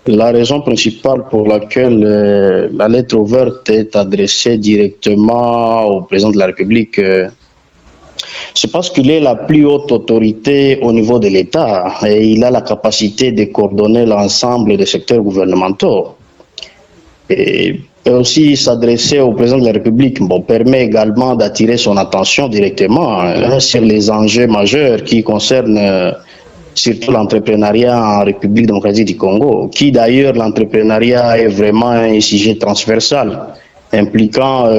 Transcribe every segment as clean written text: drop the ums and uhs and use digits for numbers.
La raison principale pour laquelle la lettre ouverte est adressée directement au président de la République, c'est parce qu'il est la plus haute autorité au niveau de l'État et il a la capacité de coordonner l'ensemble des secteurs gouvernementaux. Et aussi s'adresser au président de la République permet également d'attirer son attention directement sur les enjeux majeurs qui concernent surtout l'entrepreneuriat en République démocratique du Congo, qui d'ailleurs l'entrepreneuriat est vraiment un sujet transversal, impliquant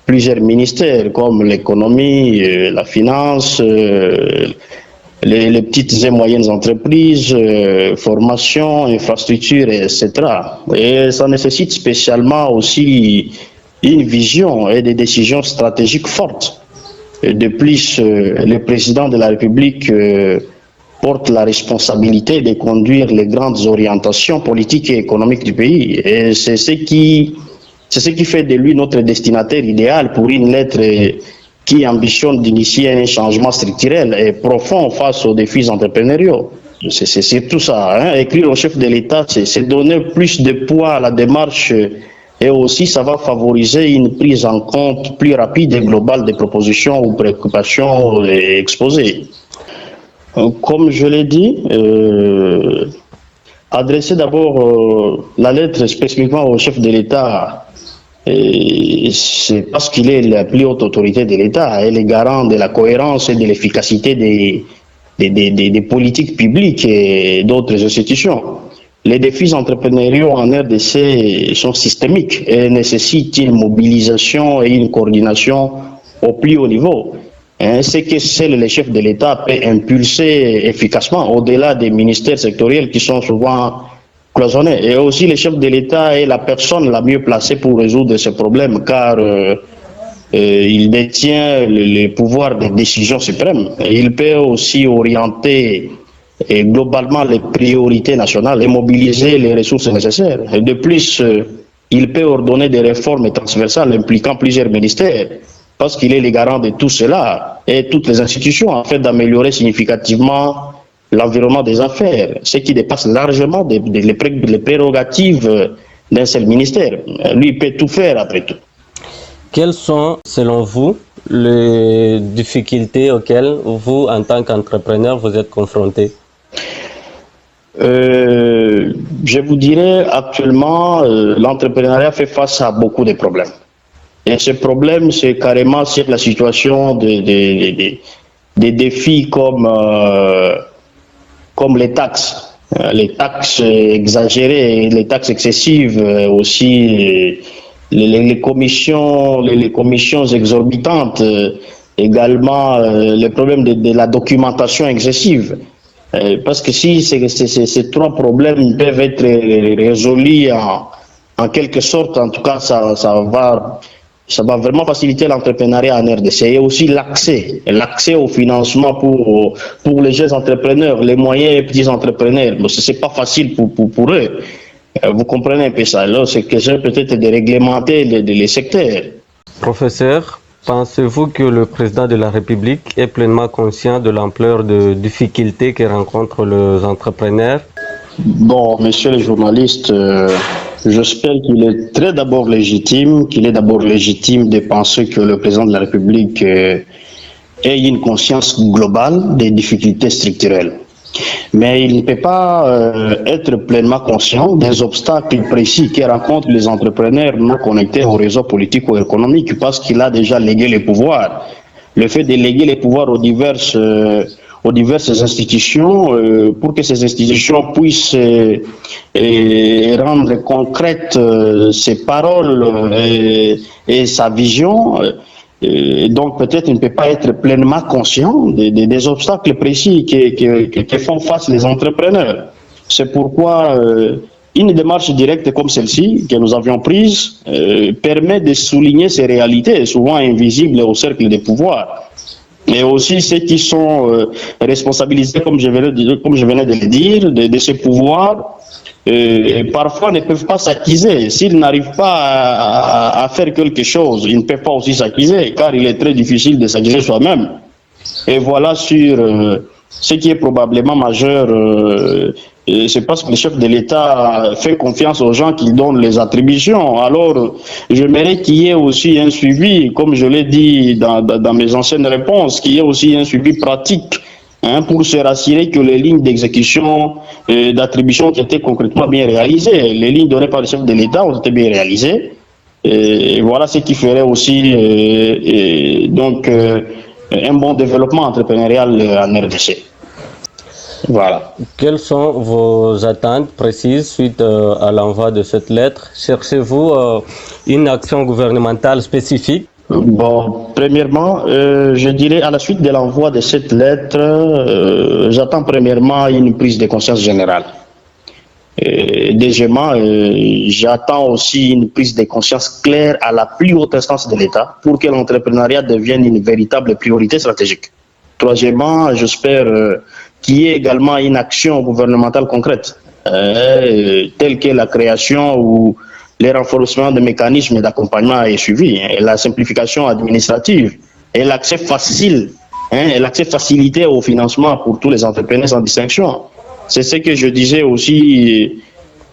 plusieurs ministères comme l'économie, la finance, les petites et moyennes entreprises, formation, infrastructure, etc. Et ça nécessite spécialement aussi une vision et des décisions stratégiques fortes. Et de plus, le président de la République porte la responsabilité de conduire les grandes orientations politiques et économiques du pays. Et c'est ce qui fait de lui notre destinataire idéal pour une lettre qui ambitionne d'initier un changement structurel et profond face aux défis entrepreneuriaux. C'est surtout ça. Hein. Écrire au chef de l'État, c'est donner plus de poids à la démarche et aussi ça va favoriser une prise en compte plus rapide et globale des propositions ou préoccupations exposées. Comme je l'ai dit, adresser d'abord la lettre spécifiquement au chef de l'État, c'est parce qu'il est la plus haute autorité de l'État, elle est garant de la cohérence et de l'efficacité des politiques publiques et d'autres institutions. Les défis entrepreneuriaux en RDC sont systémiques et nécessitent une mobilisation et une coordination au plus haut niveau. C'est que seuls les chefs de l'État peuvent impulser efficacement au-delà des ministères sectoriels qui sont souvent cloisonnés. Et aussi le chef de l'État est la personne la mieux placée pour résoudre ces problèmes car il détient le pouvoir de décision suprême. Il peut aussi orienter globalement les priorités nationales et mobiliser les ressources nécessaires. Et de plus, il peut ordonner des réformes transversales impliquant plusieurs ministères, parce qu'il est le garant de tout cela et toutes les institutions afin d'améliorer significativement l'environnement des affaires, ce qui dépasse largement les prérogatives d'un seul ministère. Lui, il peut tout faire après tout. Quelles sont, selon vous, les difficultés auxquelles vous, en tant qu'entrepreneur, vous êtes confronté? Je vous dirais actuellement, l'entrepreneuriat fait face à beaucoup de problèmes. Et ce problème, c'est carrément sur la situation des défis comme les taxes exagérées, les taxes excessives, aussi les commissions exorbitantes, également les problèmes de la documentation excessive. Parce que si ces trois problèmes peuvent être résolus en quelque sorte, en tout cas, ça va vraiment faciliter l'entrepreneuriat en RDC et aussi l'accès au financement pour les jeunes entrepreneurs, les moyens et petits entrepreneurs. Ce n'est pas facile pour eux. Vous comprenez un peu ça. Alors, c'est question peut-être de réglementer les secteurs. Professeur, pensez-vous que le président de la République est pleinement conscient de l'ampleur des difficultés que rencontrent les entrepreneurs? Bon, messieurs les journalistes, j'espère qu'il est d'abord légitime de penser que le président de la République ait une conscience globale des difficultés structurelles. Mais il ne peut pas être pleinement conscient des obstacles précis que rencontrent les entrepreneurs non connectés au réseau politique ou économique parce qu'il a déjà légué les pouvoirs. Le fait de léguer les pouvoirs aux diverses institutions pour que ces institutions puissent rendre concrètes ses paroles et sa vision. Donc peut-être il ne peut pas être pleinement conscient des obstacles précis que font face les entrepreneurs. C'est pourquoi une démarche directe comme celle-ci que nous avions prise permet de souligner ces réalités souvent invisibles au cercle des pouvoirs. Et aussi ceux qui sont responsabilisés, comme je venais de le dire, de ces pouvoirs, parfois ne peuvent pas s'acquiser. S'ils n'arrivent pas à faire quelque chose, ils ne peuvent pas aussi s'acquiser, car il est très difficile de s'acquiser soi-même. Et voilà sur ce qui est probablement majeur Et c'est parce que le chef de l'État fait confiance aux gens qui donnent les attributions. Alors, j'aimerais qu'il y ait aussi un suivi, comme je l'ai dit dans mes anciennes réponses, qu'il y ait aussi un suivi pratique, hein, pour se rassurer que les lignes d'exécution, d'attribution qui étaient concrètement bien réalisées, les lignes données par le chef de l'État ont été bien réalisées. Et voilà ce qui ferait aussi un bon développement entrepreneurial en RDC. Voilà. Quelles sont vos attentes précises suite à l'envoi de cette lettre? Cherchez-vous une action gouvernementale spécifique? Bon, premièrement, je dirais à la suite de l'envoi de cette lettre, j'attends premièrement une prise de conscience générale. Deuxièmement, j'attends aussi une prise de conscience claire à la plus haute instance de l'État pour que l'entrepreneuriat devienne une véritable priorité stratégique. Troisièmement, j'espère qu'il y ait également une action gouvernementale concrète, telle que la création ou les renforcements de mécanismes d'accompagnement et suivi, et la simplification administrative et l'accès facile, et l'accès facilité au financement pour tous les entrepreneurs sans distinction. C'est ce que je disais aussi,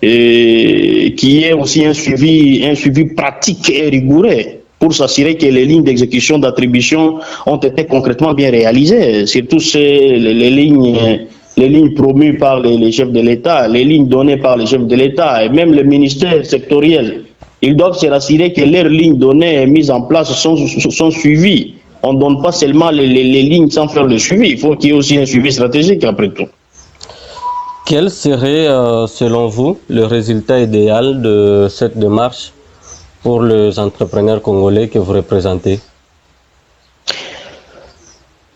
qu'il y ait aussi un suivi pratique et rigoureux pour s'assurer que les lignes d'exécution d'attribution ont été concrètement bien réalisées, surtout les lignes promues par les chefs de l'État, les lignes données par les chefs de l'État et même les ministères sectoriels. Ils doivent se rassurer que leurs lignes données et mises en place sont suivies. On ne donne pas seulement les lignes sans faire le suivi, il faut qu'il y ait aussi un suivi stratégique après tout. Quel serait, selon vous, le résultat idéal de cette démarche pour les entrepreneurs congolais que vous représentez?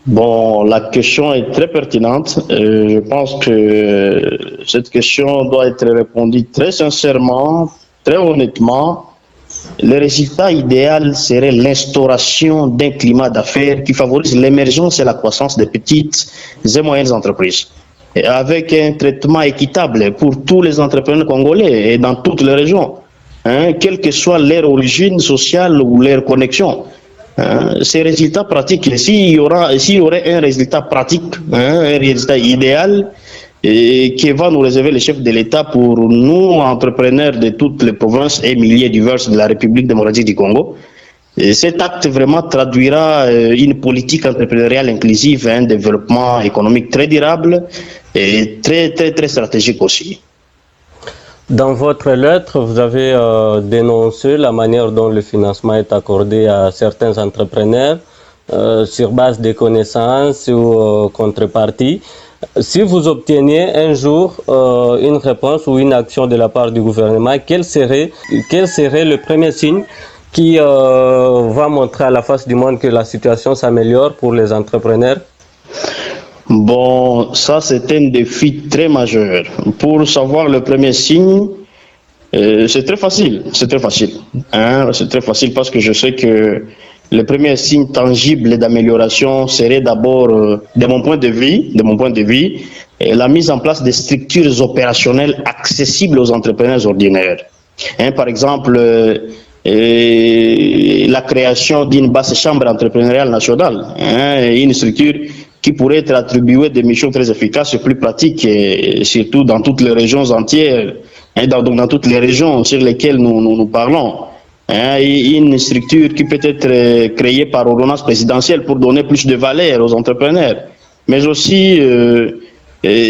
Bon, la question est très pertinente. Je pense que cette question doit être répondue très sincèrement, très honnêtement. Le résultat idéal serait l'instauration d'un climat d'affaires qui favorise l'émergence et la croissance des petites et moyennes entreprises, et avec un traitement équitable pour tous les entrepreneurs congolais et dans toutes les régions, hein, quelle que soit leur origine sociale ou leur connexion. Ces résultats pratiques, s'il y aurait un résultat pratique, un résultat idéal, qui va nous réserver le chef de l'État pour nous, entrepreneurs de toutes les provinces et milliers diverses de la République démocratique du Congo, et cet acte vraiment traduira une politique entrepreneuriale inclusive, un développement économique très durable et très stratégique aussi. Dans votre lettre, vous avez dénoncé la manière dont le financement est accordé à certains entrepreneurs sur base des connaissances ou contrepartie. Si vous obteniez un jour une réponse ou une action de la part du gouvernement, quel serait le premier signe qui va montrer à la face du monde que la situation s'améliore pour les entrepreneurs? Bon, ça c'est un défi très majeur. Pour savoir le premier signe, c'est très facile. C'est très facile. Hein? C'est très facile parce que je sais que le premier signe tangible d'amélioration serait d'abord, de mon point de vue, la mise en place des structures opérationnelles accessibles aux entrepreneurs ordinaires. Hein, par exemple, la création d'une basse chambre entrepreneuriale nationale, hein, une structure qui pourrait être attribuée des missions très efficaces et plus pratiques, et surtout dans toutes les régions entières, hein, dans toutes les régions sur lesquelles nous parlons. Hein, une structure qui peut être créée par ordonnance présidentielle pour donner plus de valeur aux entrepreneurs. Mais aussi,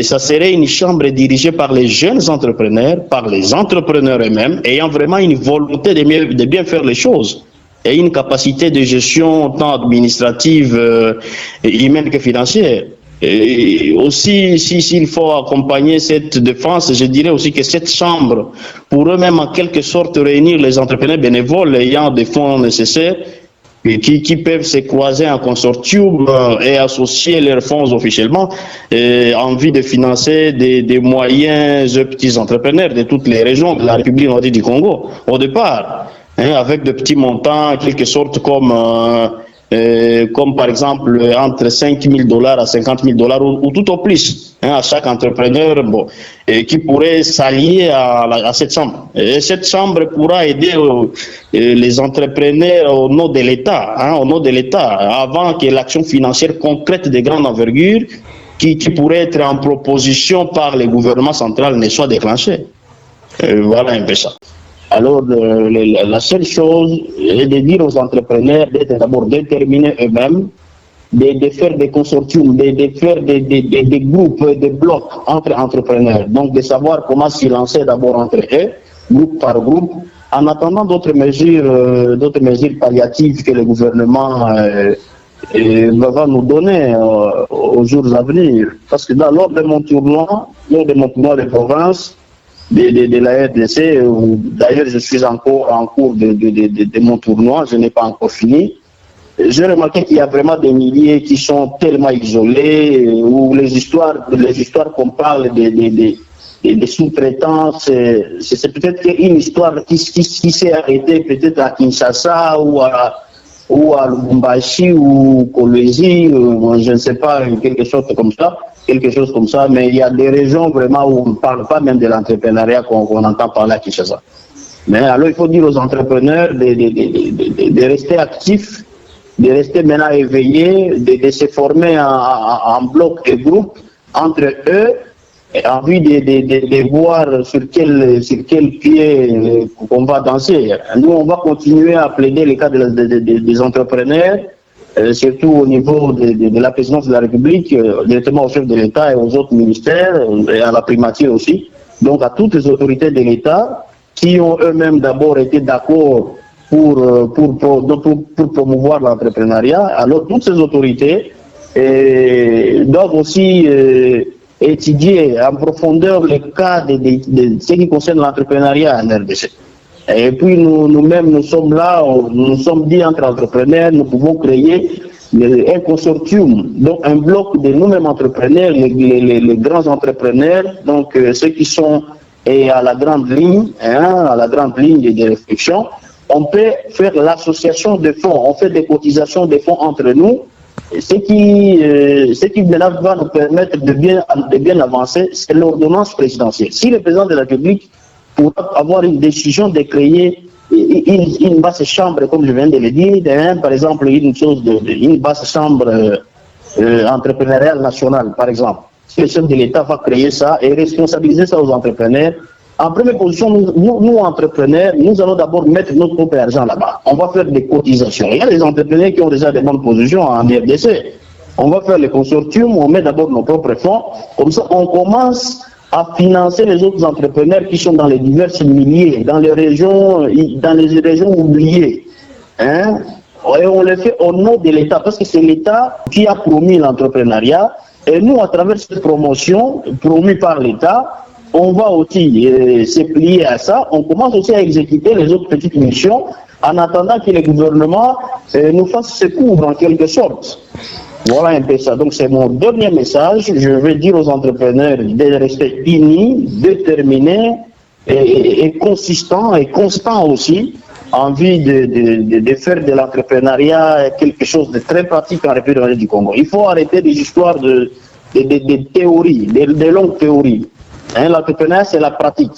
ça serait une chambre dirigée par les jeunes entrepreneurs, par les entrepreneurs eux-mêmes, ayant vraiment une volonté de bien faire les choses et une capacité de gestion tant administrative, humaine que financière. Et aussi, s'il faut accompagner cette défense, je dirais aussi que cette chambre pourrait même en quelque sorte réunir les entrepreneurs bénévoles ayant des fonds nécessaires, qui peuvent se croiser en consortium et associer leurs fonds officiellement en vue de financer des moyens et petits entrepreneurs de toutes les régions de la République démocratique du Congo au départ, hein, avec de petits montants, en quelque sorte comme par exemple entre 5 000 $ à 50 000 $ ou tout au plus, hein, à chaque entrepreneur, bon, qui pourrait s'allier à cette chambre. Et cette chambre pourra aider les entrepreneurs au nom de l'État, hein, au nom de l'État, avant que l'action financière concrète de grande envergure qui pourrait être en proposition par le gouvernement central ne soit déclenché. Voilà un peu ça. Alors, la seule chose est de dire aux entrepreneurs d'être d'abord déterminés eux-mêmes, de faire des consortiums, de faire des groupes, des blocs entre entrepreneurs. Donc, de savoir comment s'y lancer d'abord entre eux, groupe par groupe, en attendant d'autres mesures palliatives que le gouvernement va nous donner aux jours à venir. Parce que lors de mon tournoi de province, de la RDC, d'ailleurs je suis encore en cours de mon tournoi, je n'ai pas encore fini, j'ai remarqué qu'il y a vraiment des milliers qui sont tellement isolés, où les histoires qu'on parle des sous-traitants, c'est peut-être une histoire qui s'est arrêtée peut-être à Kinshasa ou à Lubumbashi ou Kolwezi, je ne sais pas, quelque chose comme ça, mais il y a des régions vraiment où on ne parle pas même de l'entrepreneuriat qu'on entend parler à Kinshasa. Mais alors il faut dire aux entrepreneurs de rester actifs, de rester maintenant éveillés, de se former en bloc et groupe entre eux, en vue de voir sur quel pied on va danser. Nous, on va continuer à plaider les cas des entrepreneurs, surtout au niveau de la présidence de la République, directement au chef de l'État et aux autres ministères, et à la primature aussi. Donc à toutes les autorités de l'État qui ont eux-mêmes d'abord été d'accord pour promouvoir l'entrepreneuriat. Alors toutes ces autorités doivent aussi étudier en profondeur les cas de ce qui concerne l'entrepreneuriat en RDC. Et puis nous-mêmes, nous sommes là, nous sommes dit entre entrepreneurs, nous pouvons créer un consortium, donc un bloc de nous-mêmes entrepreneurs, les grands entrepreneurs, donc ceux qui sont à la grande ligne, à la grande ligne de réflexion. On peut faire l'association de fonds, on fait des cotisations de fonds entre nous, ce qui va nous permettre de bien avancer, c'est l'ordonnance présidentielle. Si le président de la République pourra avoir une décision de créer une basse chambre, comme je viens de le dire, par exemple une basse chambre entrepreneuriale nationale, par exemple. Si le chef de l'État va créer ça et responsabiliser ça aux entrepreneurs, en première position, nous entrepreneurs, nous allons d'abord mettre notre propre argent là-bas. On va faire des cotisations. Il y a des entrepreneurs qui ont déjà des bonnes positions en RDC. On va faire les consortiums, on met d'abord nos propres fonds. Comme ça, on commence à financer les autres entrepreneurs qui sont dans les diverses milliers, dans les régions oubliées. Et on le fait au nom de l'État, parce que c'est l'État qui a promis l'entrepreneuriat. Et nous, à travers cette promotion promue par l'État, on va aussi se plier à ça. On commence aussi à exécuter les autres petites missions en attendant que le gouvernement nous fasse secours en quelque sorte. Voilà un peu ça. Donc c'est mon dernier message. Je vais dire aux entrepreneurs de rester unis, déterminés et consistants et constants aussi, en vue de faire de l'entrepreneuriat quelque chose de très pratique en République du Congo. Il faut arrêter des histoires de théories, de longues théories. L'entrepreneuriat, c'est la pratique.